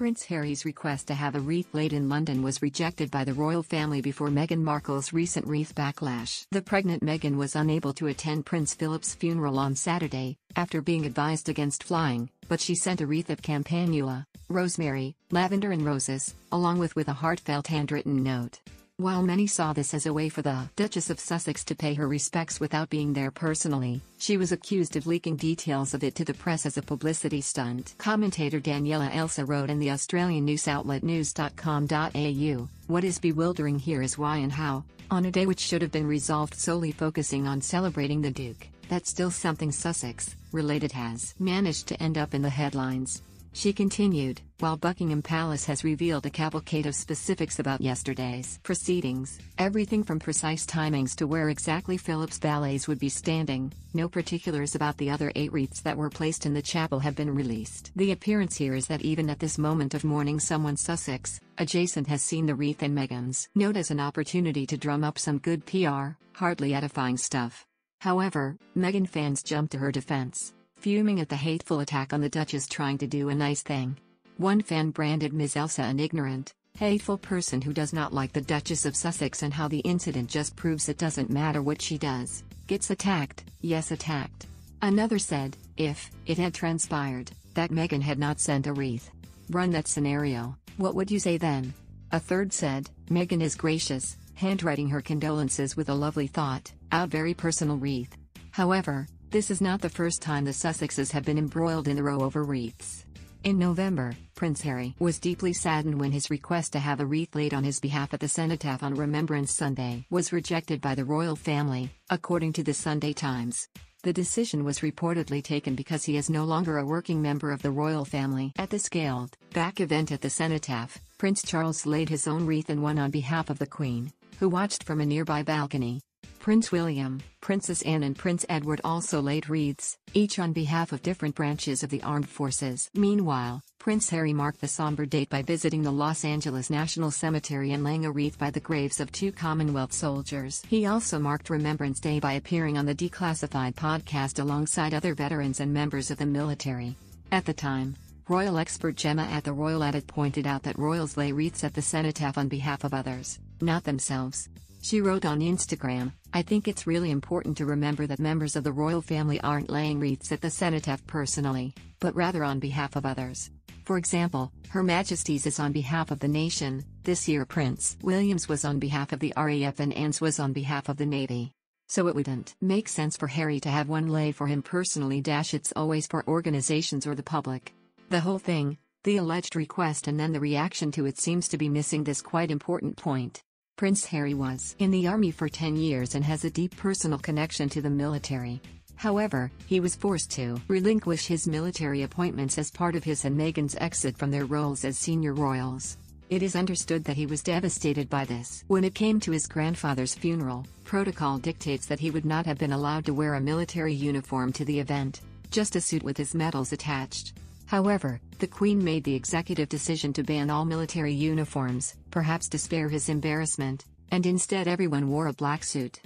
Prince Harry's request to have a wreath laid in London was rejected by the royal family before Meghan Markle's recent wreath backlash. The pregnant Meghan was unable to attend Prince Philip's funeral on Saturday, after being advised against flying, but she sent a wreath of campanula, rosemary, lavender and roses, along with a heartfelt handwritten note. While many saw this as a way for the Duchess of Sussex to pay her respects without being there personally, she was accused of leaking details of it to the press as a publicity stunt. Commentator Daniela Elsa wrote in the Australian news outlet news.com.au, "What is bewildering here is why and how, on a day which should have been resolved solely focusing on celebrating the Duke, that still something Sussex-related has managed to end up in the headlines." She continued, while Buckingham Palace has revealed a cavalcade of specifics about yesterday's proceedings, everything from precise timings to where exactly Philip's ballets would be standing, no particulars about the other 8 wreaths that were placed in the chapel have been released. The appearance here is that even at this moment of mourning someone Sussex adjacent has seen the wreath in Meghan's note as an opportunity to drum up some good PR, hardly edifying stuff. However, Meghan fans jumped to her defense, fuming at the hateful attack on the Duchess trying to do a nice thing. One fan branded Ms. Elsa an ignorant, hateful person who does not like the Duchess of Sussex and how the incident just proves it doesn't matter what she does, gets attacked, yes attacked. Another said, if it had transpired that Meghan had not sent a wreath, run that scenario, what would you say then? A third said, Meghan is gracious, handwriting her condolences with a lovely thought, out very personal wreath. However, this is not the first time the Sussexes have been embroiled in the row over wreaths. In November, Prince Harry was deeply saddened when his request to have a wreath laid on his behalf at the cenotaph on Remembrance Sunday was rejected by the royal family, according to the Sunday Times. The decision was reportedly taken because he is no longer a working member of the royal family. At the scaled-back event at the cenotaph, Prince Charles laid his own wreath and one on behalf of the Queen, who watched from a nearby balcony. Prince William, Princess Anne and Prince Edward also laid wreaths, each on behalf of different branches of the armed forces. Meanwhile, Prince Harry marked the somber date by visiting the Los Angeles National Cemetery and laying a wreath by the graves of 2 Commonwealth soldiers. He also marked Remembrance Day by appearing on the Declassified podcast alongside other veterans and members of the military. At the time, royal expert Gemma at the Royal Edit pointed out that royals lay wreaths at the cenotaph on behalf of others, not themselves. She wrote on Instagram, "I think it's really important to remember that members of the royal family aren't laying wreaths at the cenotaph personally, but rather on behalf of others. For example, Her Majesty's is on behalf of the nation, this year Prince William's was on behalf of the RAF and Anne's was on behalf of the Navy. So it wouldn't make sense for Harry to have one laid for him personally. It's always for organizations or the public." The whole thing, the alleged request and then the reaction to it seems to be missing this quite important point. Prince Harry was in the army for 10 years and has a deep personal connection to the military. However, he was forced to relinquish his military appointments as part of his and Meghan's exit from their roles as senior royals. It is understood that he was devastated by this. When it came to his grandfather's funeral, protocol dictates that he would not have been allowed to wear a military uniform to the event, just a suit with his medals attached. However, the Queen made the executive decision to ban all military uniforms, perhaps to spare his embarrassment, and instead everyone wore a black suit.